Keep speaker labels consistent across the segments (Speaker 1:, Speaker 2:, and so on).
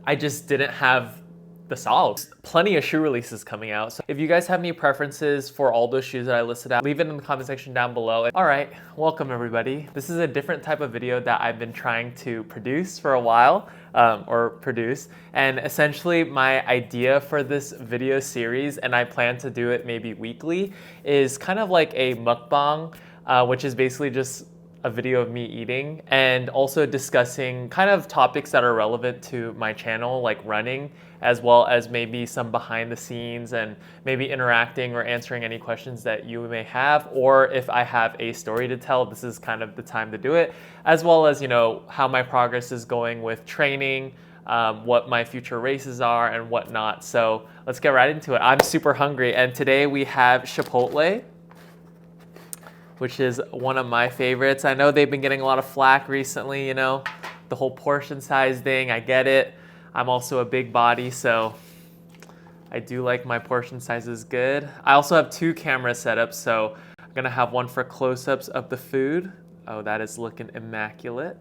Speaker 1: I just didn't have the sauce. Plenty of shoe releases coming out. So if you guys have any preferences for all those shoes that I listed out, leave it in the comment section down below. All right, welcome everybody. This is a different type of video that I've been trying to produce for a while, and essentially my idea for this video series, and I plan to do it maybe weekly, is kind of like a mukbang, which is basically just a video of me eating and also discussing kind of topics that are relevant to my channel, like running, as well as maybe some behind the scenes and maybe interacting or answering any questions that you may have. Or if I have a story to tell, this is kind of the time to do it, as well as, you know, how my progress is going with training, what my future races are and whatnot. So let's get right into it. I'm super hungry, and today we have Chipotle, which is one of my favorites. I know they've been getting a lot of flack recently, you know, the whole portion size thing, I get it. I'm also a big body, so I do like my portion sizes good. I also have two cameras set up, so I'm gonna have one for close-ups of the food. Oh, that is looking immaculate.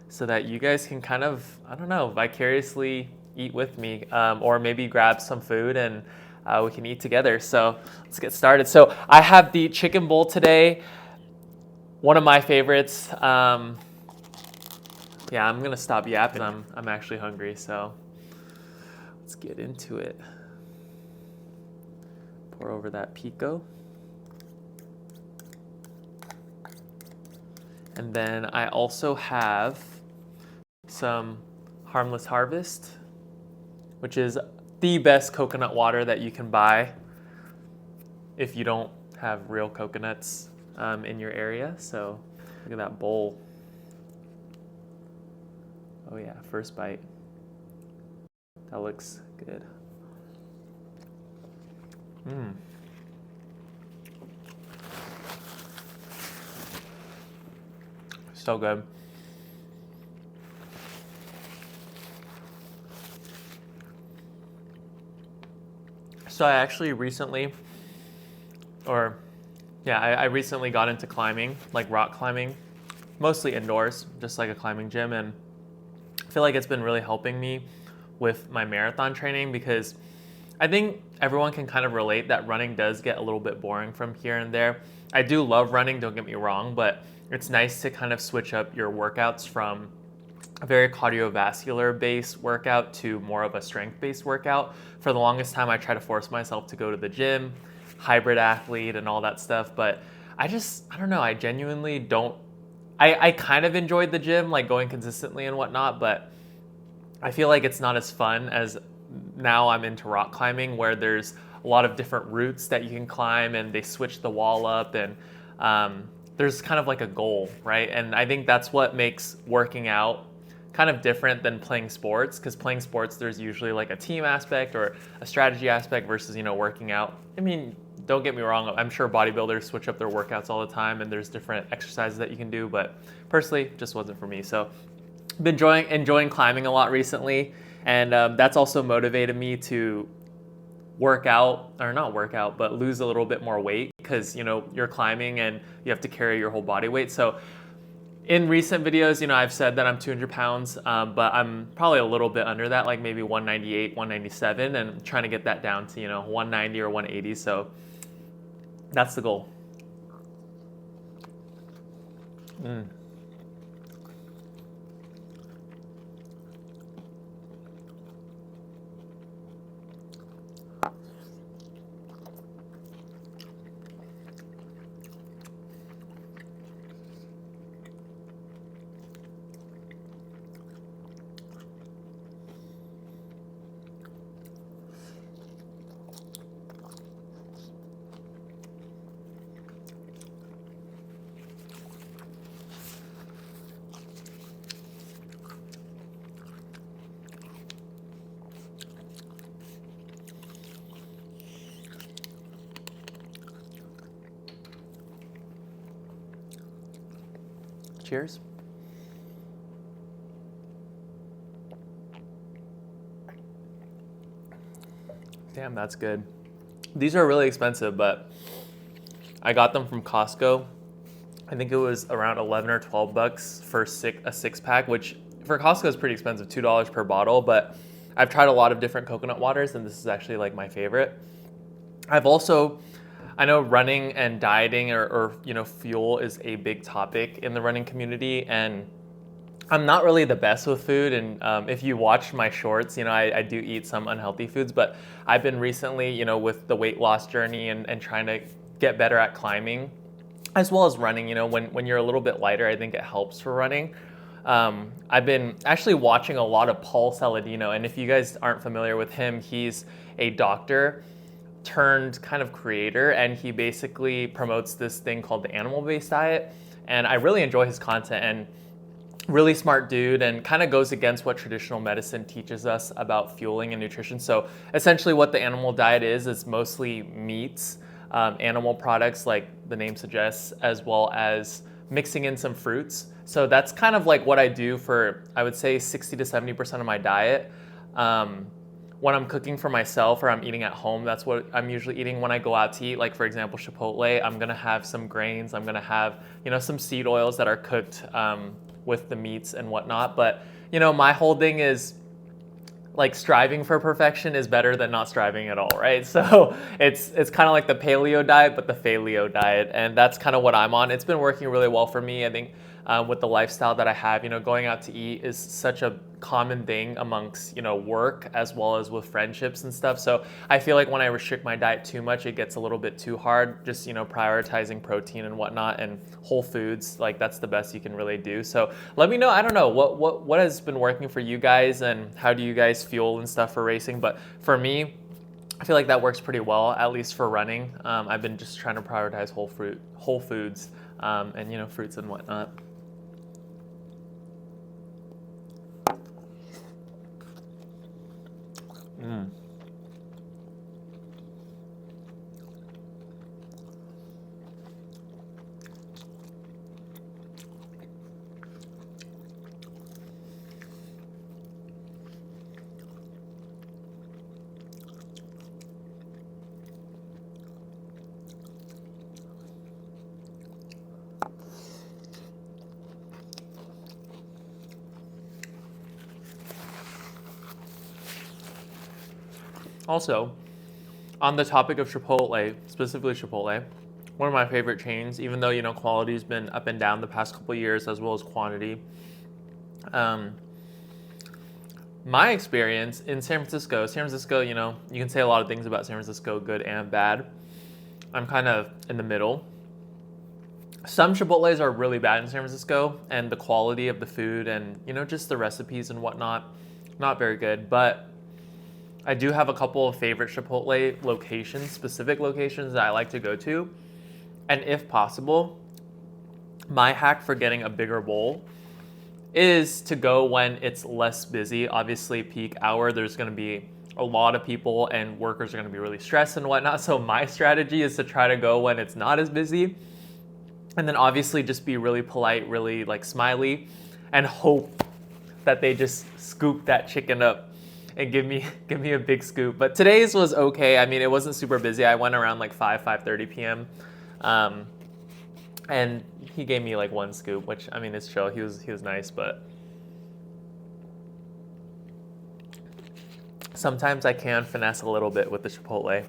Speaker 1: So that you guys can kind of, I don't know, vicariously eat with me, or maybe grab some food and we can eat together. So let's get started. So I have the chicken bowl today, one of my favorites. Yeah, I'm gonna stop yapping. I'm actually hungry, so let's get into it. Pour over that pico. And then I also have some Harmless Harvest, which is the best coconut water that you can buy if you don't have real coconuts in your area. So look at that bowl. Oh yeah, first bite. That looks good. So good. So I actually recently, I recently got into climbing, like rock climbing, mostly indoors, just like a climbing gym, and I feel like it's been really helping me with my marathon training, because I think everyone can kind of relate that running does get a little bit boring from here and there. I do love running, don't get me wrong, but it's nice to kind of switch up your workouts from a very cardiovascular based workout to more of a strength based workout. For the longest time, I tried to force myself to go to the gym, hybrid athlete and all that stuff, but I don't know, I genuinely don't. I kind of enjoyed the gym, like going consistently and whatnot, but I feel like it's not as fun as now I'm into rock climbing, where there's a lot of different routes that you can climb and they switch the wall up, and there's kind of like a goal, right? And I think that's what makes working out kind of different than playing sports, because playing sports, there's usually like a team aspect or a strategy aspect versus, you know, working out. I mean, don't get me wrong, I'm sure bodybuilders switch up their workouts all the time and there's different exercises that you can do, but personally, it just wasn't for me. So I've been enjoying climbing a lot recently, and that's also motivated me to but lose a little bit more weight, because, you know, you're climbing and you have to carry your whole body weight. So in recent videos, you know, I've said that I'm 200 pounds, but I'm probably a little bit under that, like maybe 198, 197, and trying to get that down to, you know, 190 or 180. So that's the goal. Cheers. Damn, that's good. These are really expensive, but I got them from Costco. I think it was around 11 or 12 bucks for a six pack, which for Costco it's pretty expensive, $2 per bottle, but I've tried a lot of different coconut waters and this is actually like my favorite. I know running and dieting or fuel is a big topic in the running community, and I'm not really the best with food. And if you watch my shorts, I do eat some unhealthy foods, but I've been recently, with the weight loss journey and trying to get better at climbing as well as running. When you're a little bit lighter, I think it helps for running. I've been actually watching a lot of Paul Saladino, and if you guys aren't familiar with him, he's a doctor turned kind of creator, and he basically promotes this thing called the animal-based diet. And I really enjoy his content, and really smart dude, and kind of goes against what traditional medicine teaches us about fueling and nutrition. So essentially what the animal diet is mostly meats, animal products like the name suggests, as well as mixing in some fruits. So that's kind of like what I do for, I would say, 60 to 70% of my diet. When I'm cooking for myself or I'm eating at home, that's what I'm usually eating. When I go out to eat, like for example, Chipotle, I'm gonna have some grains, I'm gonna have, some seed oils that are cooked with the meats and whatnot. But, my whole thing is like striving for perfection is better than not striving at all, right? So it's kind of like the paleo diet, but the paleo diet. And that's kind of what I'm on. It's been working really well for me. I think with the lifestyle that I have, going out to eat is such a common thing amongst, work as well as with friendships and stuff. So I feel like when I restrict my diet too much, it gets a little bit too hard, just, prioritizing protein and whatnot, and whole foods, like that's the best you can really do. So let me know, I don't know, what has been working for you guys, and how do you guys fuel and stuff for racing? But for me, I feel like that works pretty well, at least for running. I've been just trying to prioritize whole foods, and fruits and whatnot. Also, on the topic of Chipotle, specifically Chipotle, one of my favorite chains, even though, quality's been up and down the past couple of years as well as quantity. My experience in San Francisco, you can say a lot of things about San Francisco, good and bad. I'm kind of in the middle. Some Chipotles are really bad in San Francisco, and the quality of the food and, just the recipes and whatnot, not very good. But I do have a couple of favorite Chipotle locations, specific locations that I like to go to. And if possible, my hack for getting a bigger bowl is to go when it's less busy. Obviously, peak hour, there's going to be a lot of people and workers are going to be really stressed and whatnot. So my strategy is to try to go when it's not as busy. And then obviously just be really polite, really like smiley, and hope that they just scoop that chicken up and give me a big scoop. But today's was okay. I mean, it wasn't super busy. I went around like 5:30 p.m. And he gave me like one scoop, which, I mean, it's chill. He was nice, but sometimes I can finesse a little bit with the Chipotle.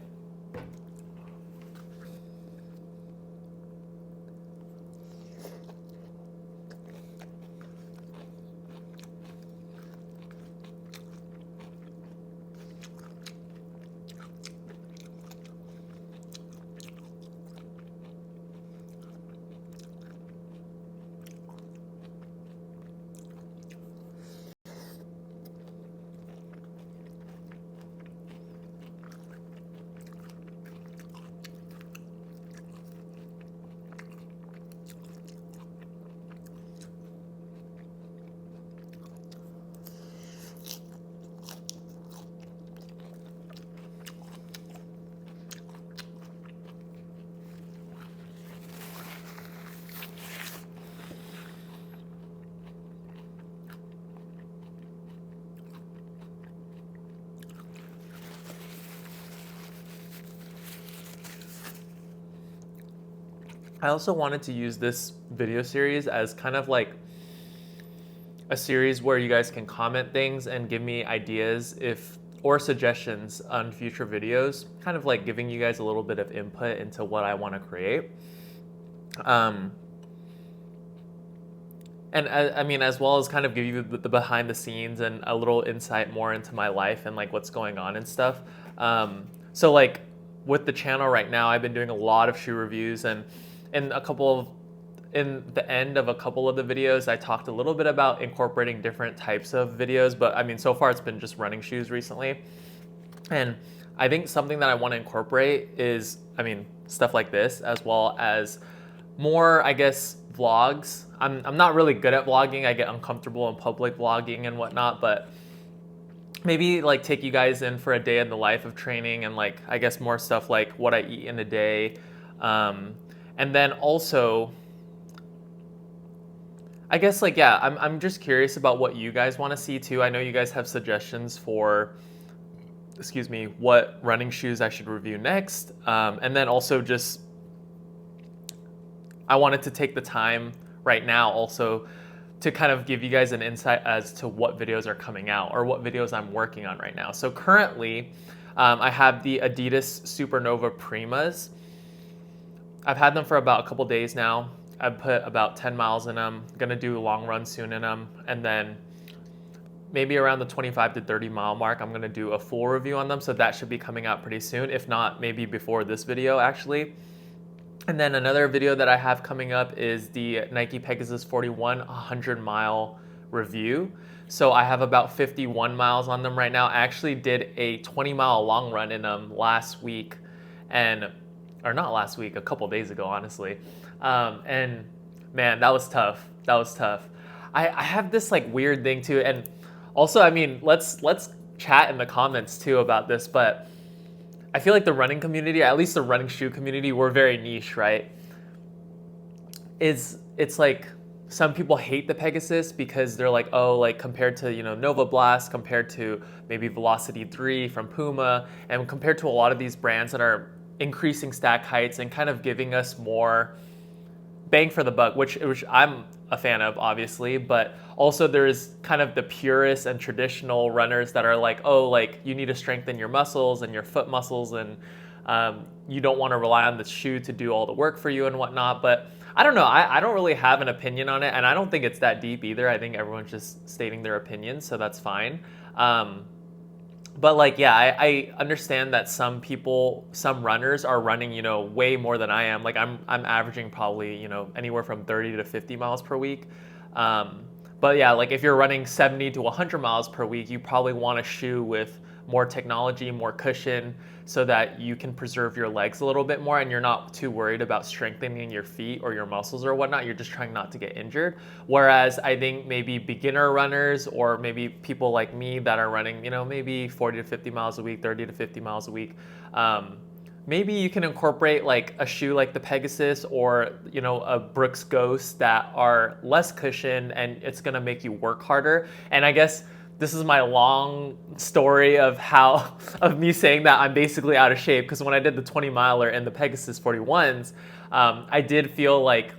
Speaker 1: I also wanted to use this video series as kind of like a series where you guys can comment things and give me ideas or suggestions on future videos, kind of like giving you guys a little bit of input into what I want to create. And I mean, as well as kind of give you the behind the scenes and a little insight more into my life and like what's going on and stuff. So like with the channel right now, I've been doing a lot of shoe reviews, and in the end of a couple of the videos, I talked a little bit about incorporating different types of videos, but I mean, so far it's been just running shoes recently. And I think something that I want to incorporate is, I mean, stuff like this, as well as more, I guess, vlogs. I'm not really good at vlogging. I get uncomfortable in public vlogging and whatnot, but maybe like take you guys in for a day in the life of training, and like, I guess more stuff like what I eat in a day. And then also, I guess like, yeah, I'm just curious about what you guys want to see too. I know you guys have suggestions for, excuse me, what running shoes I should review next. And then also just, I wanted to take the time right now also to kind of give you guys an insight as to what videos are coming out or what videos I'm working on right now. So currently, I have the Adidas Supernova Primas. I've had them for about a couple days now. I've put about 10 miles in them. Gonna do a long run soon in them. And then maybe around the 25 to 30 mile mark, I'm gonna do a full review on them. So that should be coming out pretty soon. If not, maybe before this video actually. And then another video that I have coming up is the Nike Pegasus 41 100-mile review. So I have about 51 miles on them right now. I actually did a 20-mile long run in them last week, or not last week, a couple days ago, honestly. And man, that was tough. That was tough. I have this like weird thing too, and also, I mean, let's chat in the comments too about this, but I feel like the running community, at least the running shoe community, we're very niche, right? It's like some people hate the Pegasus because they're like, oh, like compared to, you know, Nova Blast, compared to maybe Velocity 3 from Puma, and compared to a lot of these brands that are increasing stack heights and kind of giving us more bang for the buck, which I'm a fan of, obviously, but also there's kind of the purists and traditional runners that are like, oh, like you need to strengthen your muscles and your foot muscles, and you don't want to rely on the shoe to do all the work for you and whatnot. But I don't know, I don't really have an opinion on it, and I don't think it's that deep either. I think everyone's just stating their opinions, so that's fine. But like, yeah, I understand that some runners are running, you know, way more than I am. Like I'm averaging probably, you know, anywhere from 30 to 50 miles per week. But yeah, like if you're running 70 to 100 miles per week, you probably want a shoe with more technology, more cushion, so that you can preserve your legs a little bit more and you're not too worried about strengthening your feet or your muscles or whatnot. You're just trying not to get injured. Whereas I think maybe beginner runners, or maybe people like me that are running, you know, maybe 40 to 50 miles a week, 30 to 50 miles a week, maybe you can incorporate like a shoe like the Pegasus or, you know, a Brooks Ghost that are less cushioned, and it's gonna make you work harder. And I guess this is my long story of me saying that I'm basically out of shape, because when I did the 20 miler in the Pegasus 41s, I did feel like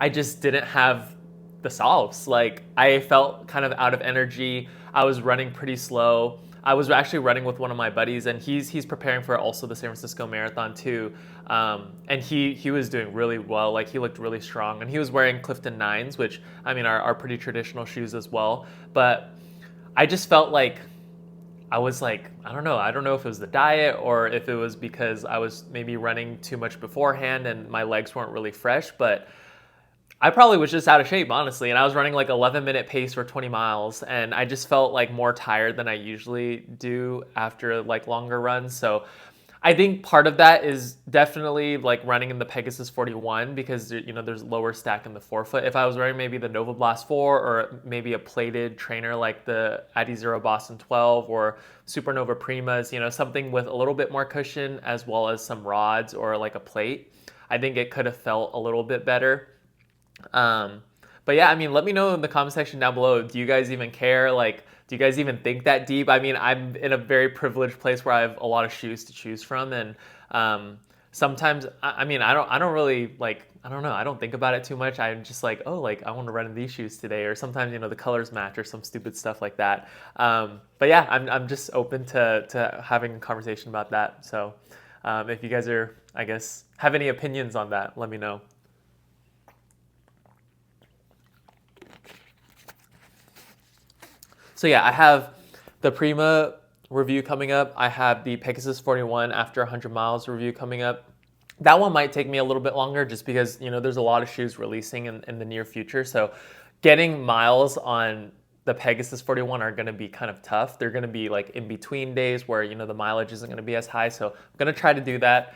Speaker 1: I just didn't have the solves. Like I felt kind of out of energy. I was running pretty slow. I was actually running with one of my buddies, and he's preparing for also the San Francisco Marathon too. And he was doing really well. Like he looked really strong, and he was wearing Clifton 9s, which I mean are pretty traditional shoes as well. But I just felt like I was like, I don't know if it was the diet or if it was because I was maybe running too much beforehand and my legs weren't really fresh, but I probably was just out of shape, honestly. And I was running like 11-minute pace for 20 miles, and I just felt like more tired than I usually do after like longer runs. So I think part of that is definitely like running in the Pegasus 41, because you know there's lower stack in the forefoot. If I was wearing maybe the Nova Blast 4 or maybe a plated trainer like the Adizero Boston 12 or Supernova Primas, you know, something with a little bit more cushion as well as some rods or like a plate, I think it could have felt a little bit better. But yeah, I mean, let me know in the comment section down below. Do you guys even care? Like, do you guys even think that deep? I mean, I'm in a very privileged place where I have a lot of shoes to choose from, and sometimes, I mean, I don't really like I don't know. I don't think about it too much. I'm just like, oh, like I want to run in these shoes today, or sometimes the colors match or some stupid stuff like that. But yeah, I'm just open to having a conversation about that. So if you guys are, I guess, have any opinions on that, let me know. So yeah, I have the Prima review coming up. I have the Pegasus 41 after 100 miles review coming up. That one might take me a little bit longer just because, there's a lot of shoes releasing in the near future. So getting miles on the Pegasus 41 are going to be kind of tough. They're going to be like in between days where, the mileage isn't going to be as high. So I'm going to try to do that.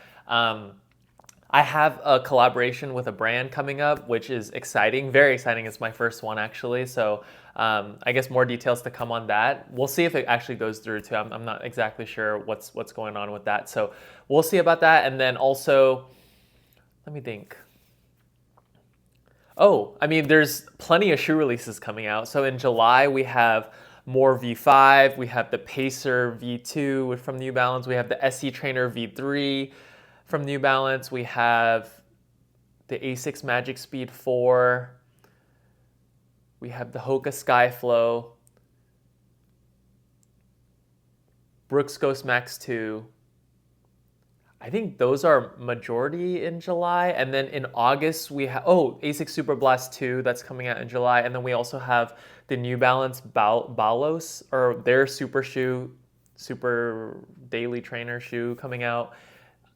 Speaker 1: I have a collaboration with a brand coming up, which is exciting, very exciting. It's my first one actually. So I guess more details to come on that. We'll see if it actually goes through too. I'm not exactly sure what's going on with that. So we'll see about that. And then also, let me think. Oh, I mean, there's plenty of shoe releases coming out. So in July, we have more V5. We have the Pacer V2 from New Balance. We have the SC Trainer V3 from New Balance. We have the Asics Magic Speed 4. We have the Hoka Skyflow. Brooks Ghost Max 2. I think those are majority in July. And then in August, we have, Asics Super Blast 2, that's coming out in July. And then we also have the New Balance Balos, or their super daily trainer shoe coming out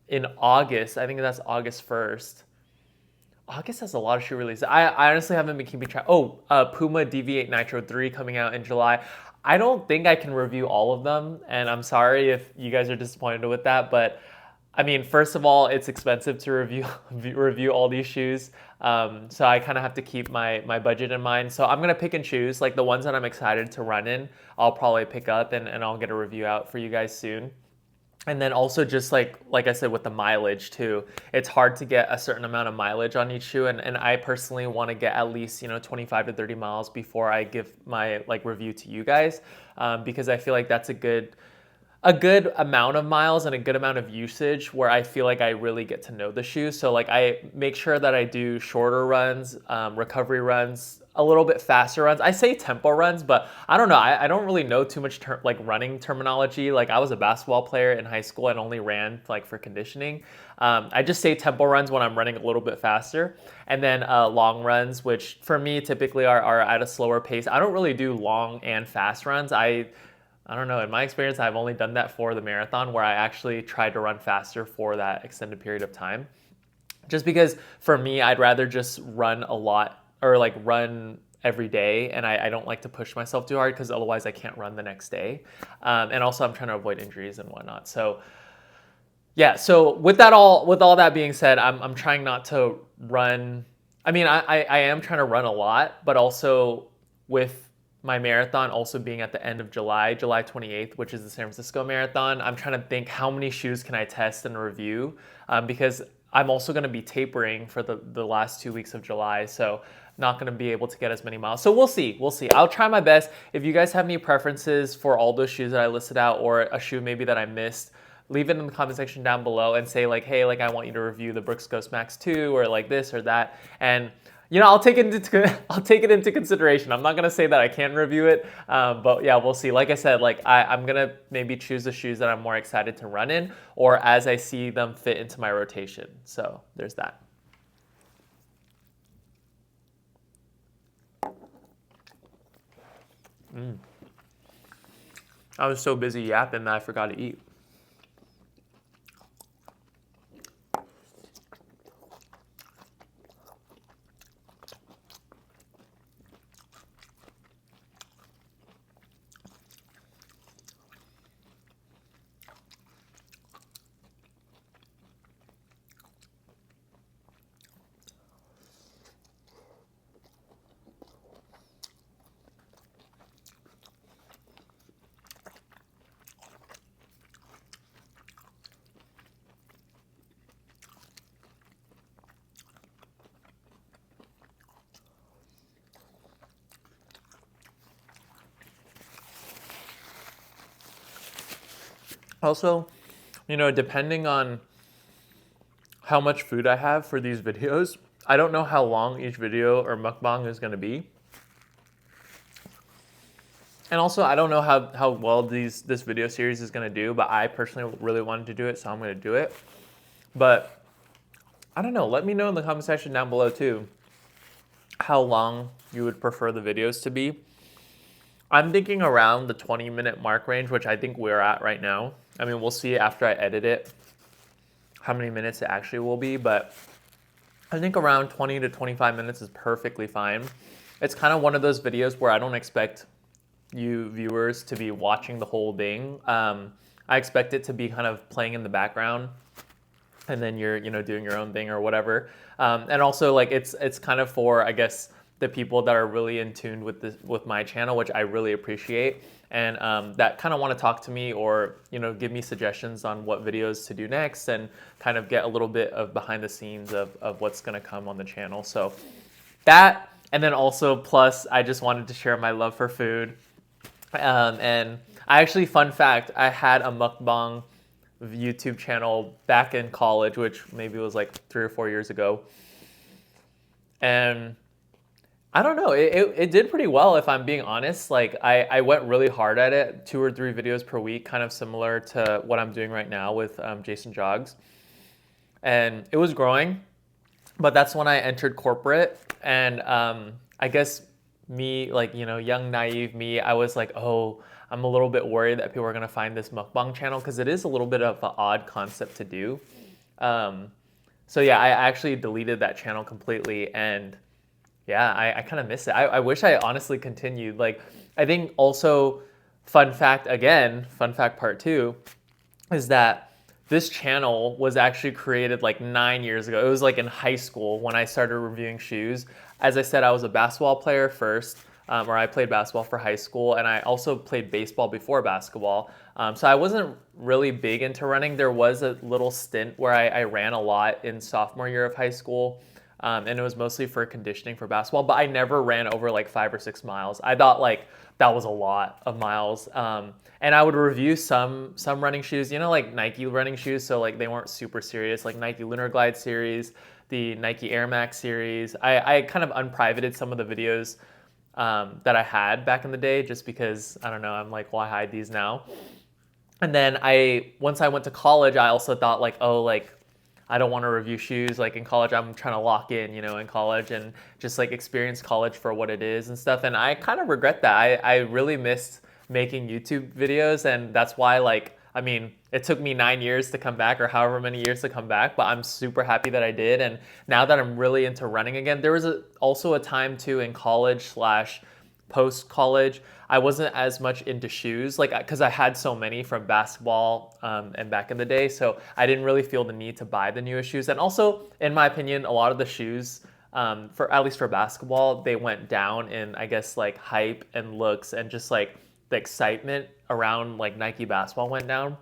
Speaker 1: in August. I think that's August 1st. August has a lot of shoe releases. I honestly haven't been keeping track. Puma DV8 Nitro 3 coming out in July. I don't think I can review all of them, and I'm sorry if you guys are disappointed with that, but I mean, first of all, it's expensive to review all these shoes, so I kind of have to keep my budget in mind. So I'm gonna pick and choose, like the ones that I'm excited to run in, I'll probably pick up and I'll get a review out for you guys soon. And then also just like I said with the mileage too, it's hard to get a certain amount of mileage on each shoe, and I personally want to get at least 25 to 30 miles before I give my review to you guys, because I feel like that's a good amount of miles and a good amount of usage where I feel like I really get to know the shoe. So I make sure that I do shorter runs, recovery runs, a little bit faster runs. I say tempo runs, but I don't know. I don't really know too much running terminology. I was a basketball player in high school and only ran for conditioning. I just say tempo runs when I'm running a little bit faster. And then long runs, which for me typically are at a slower pace. I don't really do long and fast runs. I don't know, in my experience, I've only done that for the marathon where I actually tried to run faster for that extended period of time. Just because for me, I'd rather just run a lot or run every day, and I don't like to push myself too hard because otherwise I can't run the next day. And also I'm trying to avoid injuries and whatnot. So yeah, so with all that being said, I'm trying not to run. I mean, I am trying to run a lot, but also with my marathon also being at the end of July 28th, which is the San Francisco Marathon, I'm trying to think how many shoes can I test and review, because I'm also going to be tapering for the last 2 weeks of July, so not going to be able to get as many miles. So we'll see. I'll try my best. If you guys have any preferences for all those shoes that I listed out, or a shoe maybe that I missed, leave it in the comment section down below and say hey, I want you to review the Brooks Ghost Max 2 or this or that. And I'll take it into consideration. I'm not gonna say that I can review it, but yeah, we'll see. Like I said, I'm gonna maybe choose the shoes that I'm more excited to run in, or as I see them fit into my rotation. So there's that. I was so busy yapping that I forgot to eat. Also, depending on how much food I have for these videos, I don't know how long each video or mukbang is going to be. And also, I don't know how well this video series is going to do, but I personally really wanted to do it, so I'm going to do it. But I don't know. Let me know in the comment section down below too how long you would prefer the videos to be. I'm thinking around the 20-minute mark range, which I think we're at right now. I mean, we'll see after I edit it how many minutes it actually will be, but I think around 20 to 25 minutes is perfectly fine. It's kind of one of those videos where I don't expect you viewers to be watching the whole thing. I expect it to be kind of playing in the background, and then you're doing your own thing or whatever. And also, like, it's kind of for, I guess, the people that are really in tune with my channel, which I really appreciate, and that kind of want to talk to me or give me suggestions on what videos to do next, and kind of get a little bit of behind the scenes of what's going to come on the channel. So that, and then also plus I just wanted to share my love for food. And I actually, fun fact, I had a mukbang YouTube channel back in college, which maybe was like 3 or 4 years ago. And I don't know, it did pretty well, if I'm being honest. Like, I went really hard at it, 2 or 3 videos per week, kind of similar to what I'm doing right now with Jason Jogs. And it was growing, but that's when I entered corporate. And I guess me, like, young, naive me, I was like, oh, I'm a little bit worried that people are going to find this mukbang channel, because it is a little bit of an odd concept to do. So yeah, I actually deleted that channel completely, and yeah, I kind of miss it. I wish I honestly continued. Like, I think also, fun fact part 2, is that this channel was actually created like 9 years ago. It was like in high school when I started reviewing shoes. As I said, I was a basketball player first, or I played basketball for high school, and I also played baseball before basketball. So I wasn't really big into running. There was a little stint where I ran a lot in sophomore year of high school, and it was mostly for conditioning for basketball, but I never ran over like 5 or 6 miles. I thought like that was a lot of miles. And I would review some running shoes, like Nike running shoes, so like they weren't super serious, like Nike Lunar Glide series, the Nike Air Max series. I kind of unprivated some of the videos that I had back in the day, just because, I don't know, I'm like, why hide these now? And then once I went to college, I also thought like, oh, like, I don't want to review shoes. Like, in college, I'm trying to lock in college, and just like experience college for what it is and stuff. And I kind of regret that. I really missed making YouTube videos, and that's why, like, I mean, it took me 9 years to come back, or however many years to come back, but I'm super happy that I did. And now that I'm really into running again, there was also a time too in college / post-college, I wasn't as much into shoes, like, because I had so many from basketball and back in the day, so I didn't really feel the need to buy the newest shoes. And also, in my opinion, a lot of the shoes, for at least for basketball, they went down in, I guess, like hype and looks, and just like the excitement around like Nike basketball went down.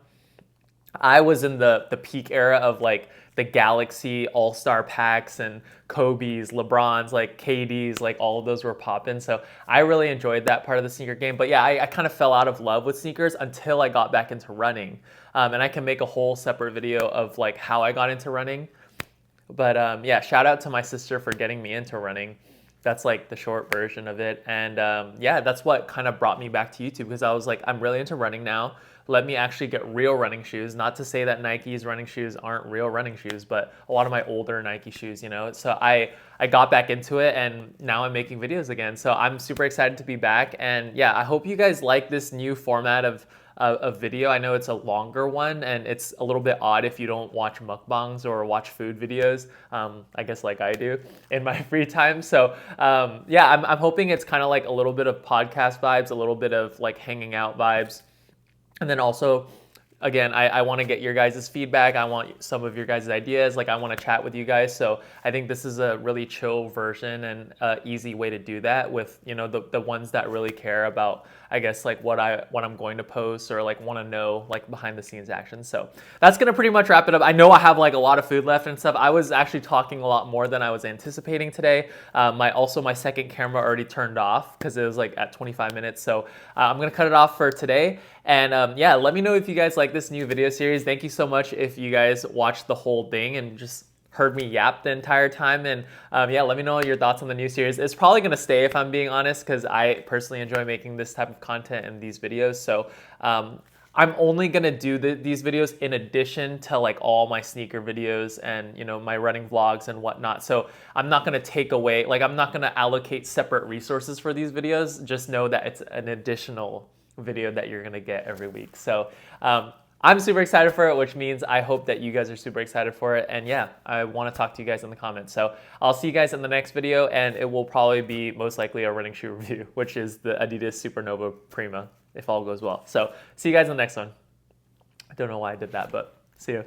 Speaker 1: I was in the peak era of like the Galaxy All-Star packs and Kobe's, LeBron's, like KD's, like all of those were popping. So I really enjoyed that part of the sneaker game. But yeah, I kind of fell out of love with sneakers until I got back into running. And I can make a whole separate video of like how I got into running. But yeah, shout out to my sister for getting me into running. That's like the short version of it. And yeah, that's what kind of brought me back to YouTube, because I was like, I'm really into running now. Let me actually get real running shoes. Not to say that Nike's running shoes aren't real running shoes, but a lot of my older Nike shoes, So I got back into it, and now I'm making videos again. So I'm super excited to be back. And yeah, I hope you guys like this new format of video. I know it's a longer one, and it's a little bit odd if you don't watch mukbangs or watch food videos, I guess like I do in my free time. So yeah, I'm hoping it's kind of like a little bit of podcast vibes, a little bit of like hanging out vibes. And then also, again, I want to get your guys' feedback. I want some of your guys' ideas. Like, I want to chat with you guys. So I think this is a really chill version and easy way to do that with, the ones that really care about, I guess, like what I'm going to post, or like want to know like behind the scenes action. So that's going to pretty much wrap it up. I know I have like a lot of food left and stuff. I was actually talking a lot more than I was anticipating today. My second camera already turned off because it was like at 25 minutes. So I'm going to cut it off for today. And yeah, let me know if you guys like this new video series. Thank you so much if you guys watched the whole thing and just heard me yap the entire time. And yeah, let me know your thoughts on the new series. It's probably gonna stay if I'm being honest, because I personally enjoy making this type of content and these videos. So I'm only gonna do these videos in addition to like all my sneaker videos and, you know, my running vlogs and whatnot. So I'm not gonna take away, like I'm not gonna allocate separate resources for these videos. Just know that it's an additional video that you're gonna get every week. So I'm super excited for it, which means I hope that you guys are super excited for it. And yeah, I want to talk to you guys in the comments. So I'll see you guys in the next video, and it will probably be most likely a running shoe review, which is the Adidas Supernova Prima, if all goes well. So see you guys in the next one. I don't know why I did that, but see you.